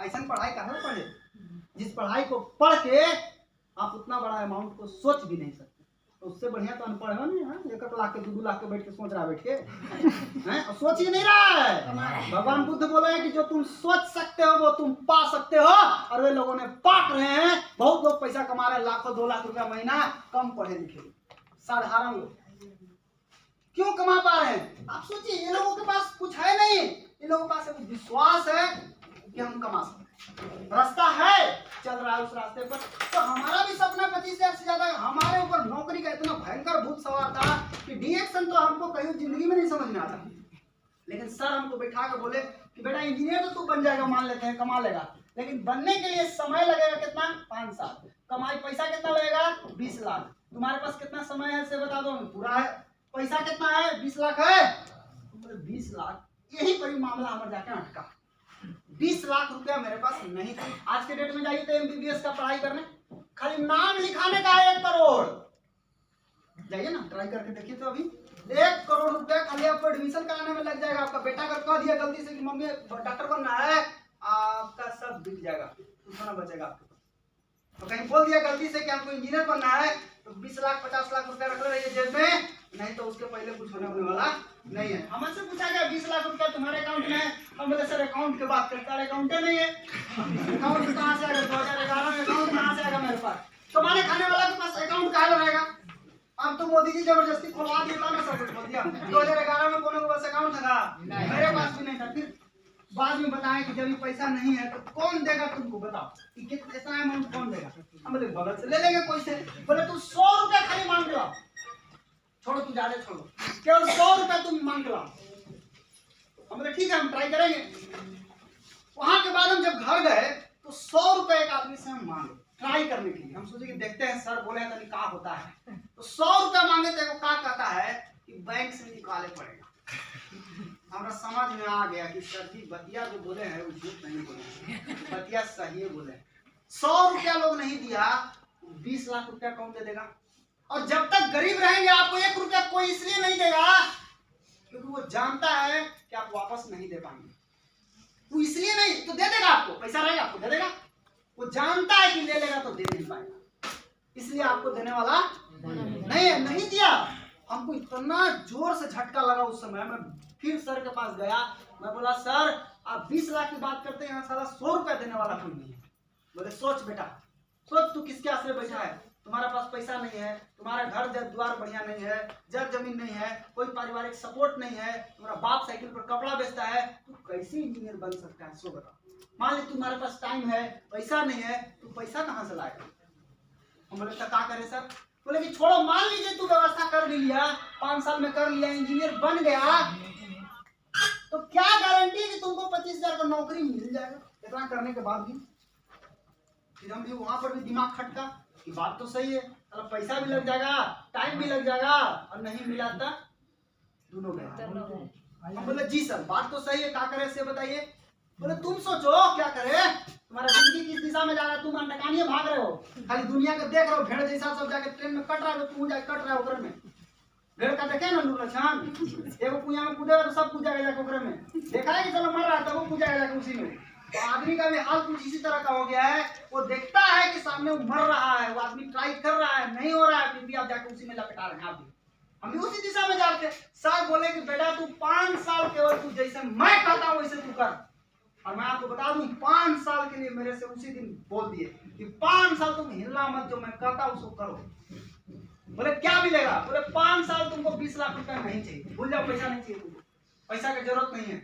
ऐसा पढ़ाई कहाँ पढ़े जिस पढ़ाई को पढ़ के आप उतना बड़ा अमाउंट को सोच भी नहीं सकते। तो उससे बढ़िया तो अनपढ़ हो नहीं। हाँ, 1 लाख के 2 लाख के बैठ के सोच रहा बैठ के हैं, और सोच ही नहीं रहा है। भगवान बुद्ध बोले हैं कि जो तुम सोच सकते हो वो तुम पा सकते हो, और वे लोगों ने पाट रहे हैं। बहुत लोग पैसा कमा रहे हैं, लाखों 2 लाख रुपया महीना, कम पढ़े लिखे साधारण लोग क्यों कमा पा रहे हैं? आप सोचिए, ये लोगों के पास कुछ है नहीं, इन लोगों के पास एक विश्वास है कि हम कमा सकते हैं, रास्ता है, चल रहा है उस रास्ते पर। तो हमारा भी सपना 25,000 से ज्यादा। हमारे ऊपर नौकरी का इतना भयंकर भूत सवार था कि डीएक्शन तो हमको कहीं जिंदगी में नहीं समझ में आता। लेकिन सर हमको बैठा कर बोले कि बेटा इंजीनियर तो तू बन जाएगा, मान लेते हैं कमा लेगा, लेकिन बनने के लिए समय लगेगा कितना? 5 साल। कमाई पैसा कितना लगेगा? 20 लाख। तुम्हारे पास कितना समय है से बता दो, पूरा है। पैसा कितना है? 20 लाख है। 20 लाख, यही पर मामला हमारे जाके अटका। 20 लाख रुपया मेरे पास नहीं था। आज के डेट में जाइए तो एमबीबीएस का पढ़ाई करने खाली नाम लिखाने का है 1 करोड़। जाइए ना, ट्राई करके देखिए तो अभी 1 करोड़ रुपया खाली आपको एडमिशन कराने में लग जाएगा। आपका बेटा अगर कह दिया गलती से कि मम्मी डॉक्टर बनना है, आपका सब बिक जाएगा, कुछ ना बचेगा आपके पास। तो कहीं बोल दिया गलती से कि आपको इंजीनियर बनना है, तो 20 लाख 50 लाख रुपया रख रहिए जेब में, नहीं तो उसके पहले कुछ होने वाला नहीं है। हमसे पूछा गया 20 लाख रुपया तुम्हारे अकाउंट में है? हम बोले सर अकाउंट की बात करते हैं, अकाउंट नहीं है। अकाउंट कहाँ से आएगा? 2011 में अकाउंट कहाँ से आएगा मेरे पास? कमाने खाने वाला के पास अकाउंट कहाँ रहेगा? अब तो मोदी जी जबरदस्ती खुलवा दिया ना, सब कुछ बोल दिया। 2011 में कोनो के पास अकाउंट था? मेरे पास भी नहीं था। फिर बाद में बताएं कि जब ये पैसा नहीं है तो कौन देगा तुमको, बताओ कि कितना इतना अमाउंट कौन देगा? हम बोले बगल से ले लेंगे कोई से। बोले तू 100 रुपया खाली मांग लो, छोड़ो तू ज्यादा छोड़ो, केवल 100 रुपया तुम मांग लो। हम बोले ठीक है, हम ट्राई करेंगे। वहां के बाद हम जब घर गए तो 100 रुपए एक आदमी से हम मांगे ट्राई करने के लिए। हम सोचे कि देखते हैं सर बोले तो क्या होता है। तो 100 रुपया मांगे तो क्या कहता है कि बैंक से निकाले पड़ेगा। हमारा समझ में आ गया कि सर जी बतिया जो बोले हैं वो झूठ नहीं बोले, बतिया सही बोले। 100 रुपया लोग नहीं दिया, 20 लाख रुपया कौन दे देगा? और जब तक गरीब रहेंगे आपको 1 रुपया कोई इसलिए नहीं देगा क्योंकि वो जानता है कि आप वापस नहीं दे पाएंगे। वो इसलिए नहीं तो दे देगा, आपको पैसा रहेगा आपको दे देगा। वो जानता है कि ले लेगा तो दे नहीं पाएगा, इसलिए आपको देने वाला नहीं है। नहीं दिया। हमको इतना जोर से झटका लगा उस समय। मैं फिर सर के पास गया, मैं बोला सर आप 20 लाख की बात करते हैं, यहाँ साला 100 रुपया देने वाला कोई नहीं है। बोले सोच बेटा सोच, तू किसके आसरे बैठा है? तुम्हारा पास पैसा नहीं है, तुम्हारा घर द्वार बढ़िया नहीं है, जमीन नहीं है, कोई पारिवारिक सपोर्ट नहीं है, तुम्हारा बाप साइकिल पर कपड़ा बेचता है, तू कैसे इंजीनियर बन सकता है? सो बता। मान ली तुम्हारे पास टाइम है, पैसा नहीं है, तू पैसा कहाँ से लाएगा? हम बोले तो क्या करे सर? बोले कि छोड़ो, मान लीजिए तू व्यवस्था कर लिया, 5 साल में कर लिया, इंजीनियर बन गया, तो क्या गारंटी कि तुमको 25,000 का नौकरी मिल जाएगा? इतना करने के बाद भी फिर हम भी वहां पर भी दिमाग खटका कि बात तो सही है, मतलब पैसा भी लग जाएगा, टाइम भी लग जाएगा, और नहीं मिला तो दोनों गए। हम बोले जी सर बात तो सही है, क्या करे से बताइए। बोले तुम सोचो क्या करे, तुम्हारा जिंदगी किस दिशा में जा रहा है, तुम अंडकानिये भाग रहे हो, खाली दुनिया को देख रहे हो, भेड़ जैसा सब जाके ट्रेन में कट रहा है, तुम जाके कट रहा है ओकरे में। भेड़ का देखे ना लक्षण, एगो कुइया में कूदेगा तो सब कूदेगा जाके ओकरे में, देखा है कि चलो मर रहा है तब वो कूदेगा जाके उसी में। तो आदमी का भी हाल कुछ इसी तरह का हो गया है। वो देखता है कि सामने वो मर रहा है, वो आदमी ट्राई कर रहा है, नहीं हो रहा है, फिर भी आप जाके उसी में लपटा रहे हैं। आप भी हम भी उसी दिशा में जाते। सर बोले कि बेटा तू 5 साल केवल तू जैसे मैं कहता हूँ वैसे तू कर। और मैं आपको बता दूं 5 साल के लिए मेरे से उसी दिन बोल दिए कि 5 साल तुम हिलना मत, जो मैं कहता हूँ उसको करो। बोले क्या मिलेगा? बोले 5 साल तुमको 20 लाख रुपया नहीं चाहिए, भूल जाओ, पैसा नहीं चाहिए तुमको, पैसा की जरूरत नहीं है।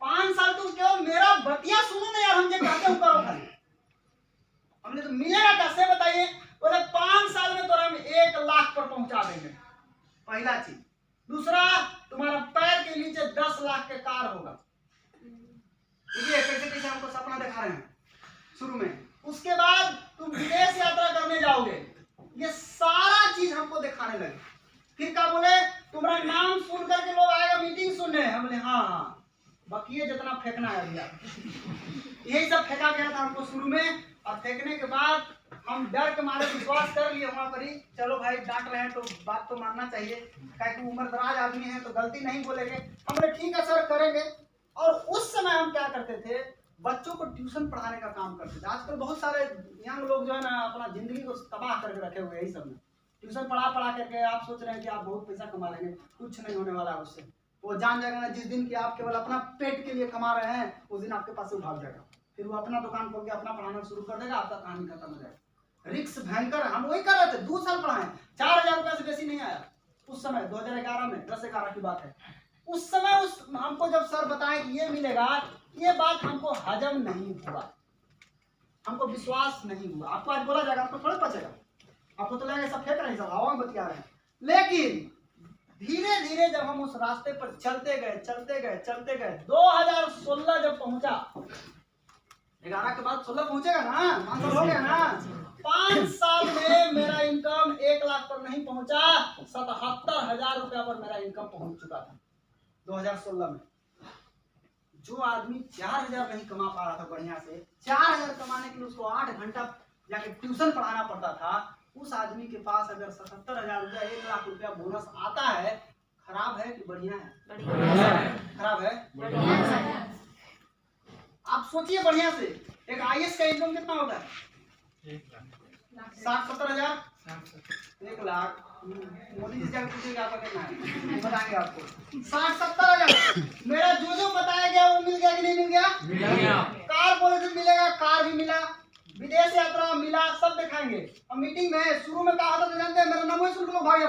5 साल तुम केवल मेरा बतिया सुनो ना यार, हम जो कहते हैं करो खाली। हमने तो मिलेगा कैसे बताइए? बोले 5 साल में तो हम 1 लाख पर पहुंचा देंगे, पहला चीज। दूसरा, तुम्हारा पैर के नीचे 10 लाख के कार होगा। ये कैसे कैसे हमको सपना दिखा रहे हैं शुरू में। उसके बाद तुम विदेश यात्रा करने जाओगे, ये सारा चीज हमको दिखाने लगे। फिर क्या बोले? तुम्हारा नाम सुन करके लोग आएगा मीटिंग सुनने। हम बोले हाँ बकिए जितना फेंकना है अभी आप। यही सब फेंका गया था हमको शुरू में। और फेंकने के बाद हम डर के मारे विश्वास कर लिए वहां पर ही, चलो भाई डांट रहे हैं तो बात तो मानना चाहिए, क्योंकि उम्र दराज आदमी है तो गलती नहीं बोलेंगे। हम बोले ठीक है सर करेंगे। और उस समय हम क्या करते थे, बच्चों को ट्यूशन पढ़ाने का काम करते थे। आजकल बहुत सारे यंग लोग जो है ना अपना जिंदगी को तबाह करके रखे हुए यही सब में। ट्यूशन पढ़ा करके आप सोच रहे हैं कि आप बहुत पैसा कमा लेंगे, कुछ नहीं होने वाला है उससे। वो जान जाएगा ना जिस दिन कि आप केवल अपना पेट के लिए कमा रहे हैं, उस दिन आपके पास से भाग जाएगा। फिर वो अपना दुकान खोल के अपना पढ़ाना शुरू कर देगा, आपका कहानी खत्म हो जाएगा। रिस्क भयंकर है। हम वही कर रहे थे, 2 साल पढ़ाए, 4000 रुपये से बेसी नहीं आया उस समय 2011 में, 10-11 की बात है। उस समय उस हमको जब सर बताए कि ये मिलेगा, ये बात हमको हजम नहीं हुआ, हमको विश्वास नहीं हुआ। आपको आज बोला जाएगा, आपको थोड़ा पचेगा, आपको तो लगेगा सब फेंक रहे हैं, सब हवा में बतिया रहे हैं। लेकिन धीरे धीरे जब हम उस रास्ते पर चलते गए 2016 जब पहुंचा, 11 के बाद 16 पहुंचेगा ना, 5 साल हो गया ना। 5 साल में मेरा इनकम 1 लाख पर नहीं पहुंचा, 77,000 रुपया पर मेरा इनकम पहुंच चुका था 2016 में। जो आदमी 4000 नहीं कमा पा रहा था बढ़िया से, 4000 कमाने के लिए उसको 8 घंटा जाके ट्यूशन पढ़ाना पड़ता था, उस आदमी के पास अगर 77,000 रुपया 1 लाख रुपया बोनस आता है, खराब है कि बढ़िया है? खराब है, बढ़िया है। आप सोचिए बढ़िया से, एक आईएएस का इनकम कितना होता है? 60-70,000, 1 लाख। मोदी जी जाकर पूछिएगा आपका कितना है, बताएंगे आपको। 60-70,000 मेरा जो बताया गया वो मिल गया कि नहीं मिल गया? कार बोले तो मिलेगा, कार भी मिला, विदेश यात्रा मिला, सब दिखाएंगे। अब मीटिंग में शुरू में कहा था तो जानते हैं, मेरा नमो शुल्क लोग भाग गया।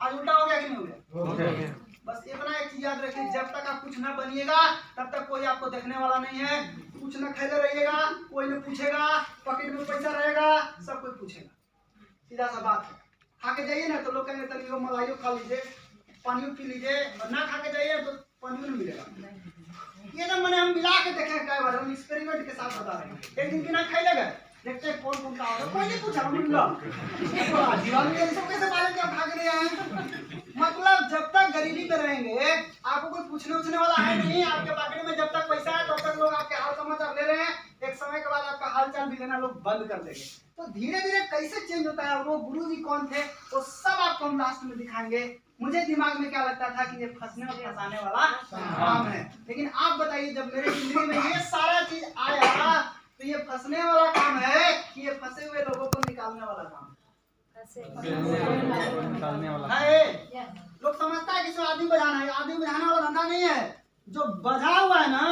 आज उल्टा हो गया कि नहीं हो गया? बस इतना एक चीज याद रखिए, जब तक आप कुछ ना बनिएगा तब तक कोई आपको देखने वाला नहीं है। कुछ न खेले रहिएगा, कोई न पूछेगा, पॉकेट में पैसा रहेगा, सब कोई पूछेगा, सीधा सा बात है। खा के जाइए ना तो लोग कहेंगे तनियो मलाई खा लीजिए, पानी पी लीजिए, और ना खा के जाइए तो पानी नहीं मिलेगा। ये ना मैंने हम मिला के देखे कई बार, हम एक्सपेरिमेंट के साथ बता रहे हैं। एक दिन बिना खाए गए, देखते हैं कौन का ऑर्डर, कोई नहीं पूछा, हम कैसे बारे में भाग रहे हैं। मतलब जब तक गरीबी में रहेंगे आपको कोई पूछने वाला है नहीं। आपके पॉकेट में जब तक पैसा है तब तक लोग आपके हाल समाचार ले रहे हैं, एक समय के बाद आपका हाल चाल भी लेना लोग बंद कर देंगे। तो धीरे धीरे कैसे चेंज होता है, वो गुरु जी कौन थे वो सब आपको हम लास्ट में दिखाएंगे। मुझे दिमाग में क्या लगता था कि ये फंसने और फंसाने वाला काम है, लेकिन आप बताइए जब मेरे जिंदगी में ये सारा चीज आया तो ये फंसने वाला काम है कि ये फंसे हुए लोगों को निकालने वाला काम निकालने वाला है। लोग समझता है कि सिर्फ आदमी बजाना है, आदमी बजाने वाला धंधा नहीं है। जो बजा हुआ है ना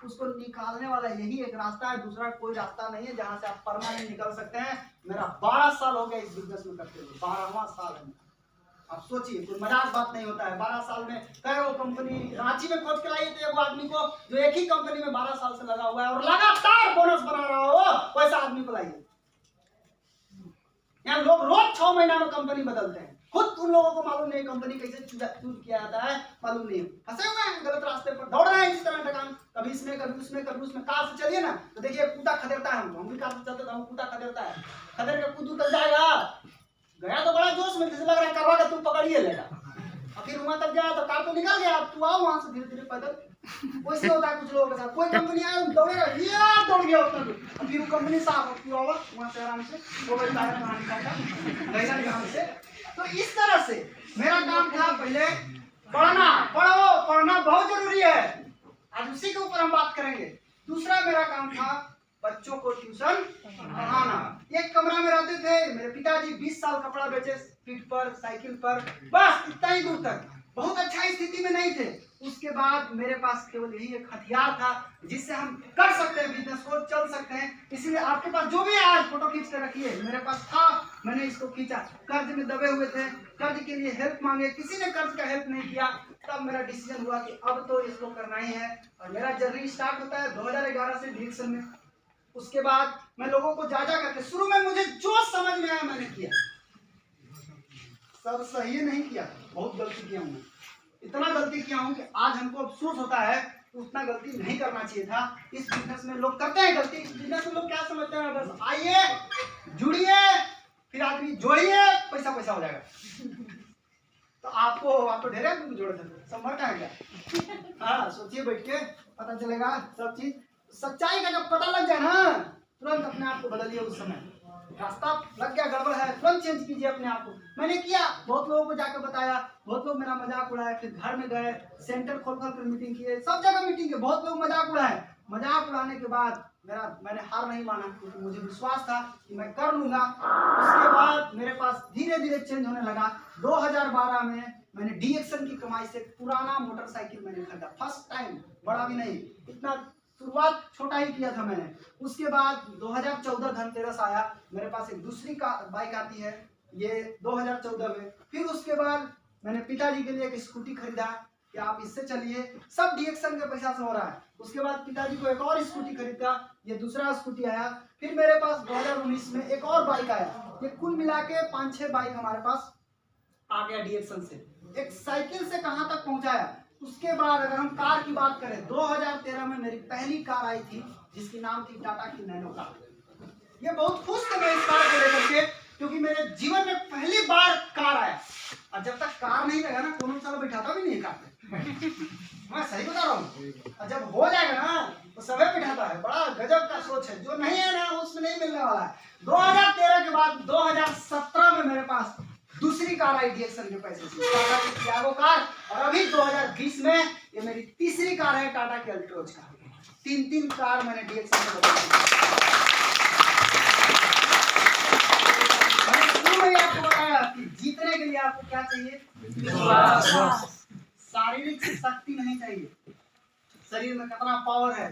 उसको निकालने वाला यही एक रास्ता है, दूसरा कोई रास्ता नहीं है जहां से आप परमानेंट निकल सकते हैं। मेरा 12 साल हो गया इस बिजनेस में करते हुए, 12वां साल है। आप सोचिए, कोई मजाक बात नहीं होता है। 12 साल में कई वो कंपनी रांची में खोज के लाई थी एक आदमी को जो एक ही कंपनी में 12 साल से लगा हुआ है और लगातार बोनस बना रहा हो, वैसा आदमी को लाइए। यहाँ लोग रोज 6 महीना में कंपनी बदलते हैं, खुद उन लोगों को मालूम नहीं कंपनी कैसे चूज किया जाता है, मालूम नहीं। फंसे हुए हैं गलत रास्ते पर, दौड़ रहे हैं इस तरह का काम, कभी इसमें कभी उसमें कभी उसमें। कार से चलिए ना तो देखिए कूदा खदेड़ता है, हम भी कार से चलते तो हम कूदा खदेड़ता है, खदेड़ के कूद उतर जाएगा। गया तो बड़ा जोश में, जैसे लग रहा है करवा का तुम पकड़िए लेगा, और फिर वहां तक गया तो कार तो निकल गया, तू आओ वहां से धीरे धीरे पैदल। वैसे होता है कुछ लोगों के साथ, कोई कंपनी आए दौड़ेगा, ये दौड़ गया उतना दूर, फिर वो कंपनी साफ होती होगा वहां से आराम से वो बाहर बाहर निकलता ध्यान से। तो इस तरह से मेरा काम था पहले पढ़ना, पढ़ना बहुत जरूरी है, आज उसी के ऊपर हम बात करेंगे। दूसरा मेरा काम था बच्चों को ट्यूशन पढ़ाना। एक कमरा में रहते थे मेरे पिताजी, 20 साल कपड़ा बेचे पीठ पर साइकिल पर, बस इतना ही दूर तक, बहुत अच्छा स्थिति में नहीं थे। उसके बाद मेरे पास केवल यही एक हथियार था जिससे हम कर सकते हैं बिजनेस को, चल सकते हैं। इसीलिए आपके पास जो भी है आज फोटो खींच कर रखिए, मेरे पास था, मैंने इसको खींचा। कर्ज में दबे हुए थे, कर्ज के लिए हेल्प मांगे, किसी ने कर्ज का हेल्प नहीं किया, तब मेरा डिसीजन हुआ कि अब तो इसको करना ही है। और मेरा जर्नी स्टार्ट होता है 2011 से डिरेक्शन में। उसके बाद मैं लोगों को जा करके, शुरू में मुझे जो समझ में आया मैंने किया, सब सही नहीं किया, बहुत गलती किया हूँ, इतना गलती किया हूँ कि आज हमको अफसोस होता है कि उतना गलती नहीं करना चाहिए था। इस बिजनेस में लोग करते हैं गलती, इस बिजनेस में लोग क्या समझते हैं, बस आइए जुड़िए फिर आदमी जोड़िए पैसा हो जाएगा। तो आप तो ढेर आदमी जोड़े थे, सब मर जाएगा। हाँ सोचिए बैठ के, पता चलेगा सब चीज। सच्चाई का जब पता लग जाए ना तुरंत अपने आप को बदलिए उस समय। रास्ता लग गया, गड़बड़ है, तुरंत चेंज कीजिए अपने आप को। मैंने किया, बहुत लोगों को जाकर बताया, बहुत लोग मेरा मजाक उड़ाए, फिर घर में गए, सेंटर खोल कर मीटिंग किए, सब जगह मीटिंग किए, बहुत लोग मजाक उड़ाए। मजाक उड़ाने के बाद मैंने हार नहीं माना, क्योंकि मुझे विश्वास था कि मैं कर लूंगा। उसके बाद मेरे पास धीरे धीरे चेंज होने लगा। 2012 में मैंने डीएक्सन की कमाई से पुराना मोटरसाइकिल मैंने खरीदा, फर्स्ट टाइम, बड़ा भी नहीं, इतना शुरुआत छोटा ही किया था मैंने। उसके बाद 2014 धनतेरस आया, मेरे पास एक दूसरी बाइक आती है, ये 2014 में। फिर उसके बाद मैंने पिताजी के लिए एक स्कूटी खरीदा कि आप इससे चलिए, सब डीएक्सन के पैसा से हो रहा है। उसके बाद पिताजी को एक और स्कूटी खरीदा, ये दूसरा स्कूटी आया। फिर मेरे पास 2019 में एक और बाइक आया। ये कुल मिला के 5-6 बाइक हमारे पास आ गया डीएक्सन से। एक साइकिल से कहां तक पहुंचाया। उसके बाद अगर हम कार की बात करें, 2013 में मेरी पहली कार आई थी, जिसकी नाम थी टाटा की नैनो कार। ये बहुत खुश थे मैं इस कार को लेकर के, क्योंकि मेरे जीवन में पहली बार कार आया। और जब तक कार नहीं रहेगा ना, कोनो साला बैठाता भी नहीं कार पे। मैं सही बता रहा हूँ। और जब हो जाएगा ना, तो सभी बैठाता है। बड़ा गजब का सोच है, जो नहीं है ना उसमें नहीं मिलने वाला है। 2013 के बाद 2017 में मेरे पास दूसरी कार आई डीएक्सन के पैसे से, टाटा की टियागो कार। और अभी 2020 में ये मेरी तीसरी कार है, टाटा की अल्ट्रोज कार। 3-3 कार मैंने डीएक्सन से बदली। मैंने आपको बताया कि जीतने के लिए आपको क्या चाहिए? विश्वास। शारीरिक शक्ति नहीं चाहिए, शरीर में कितना पावर है।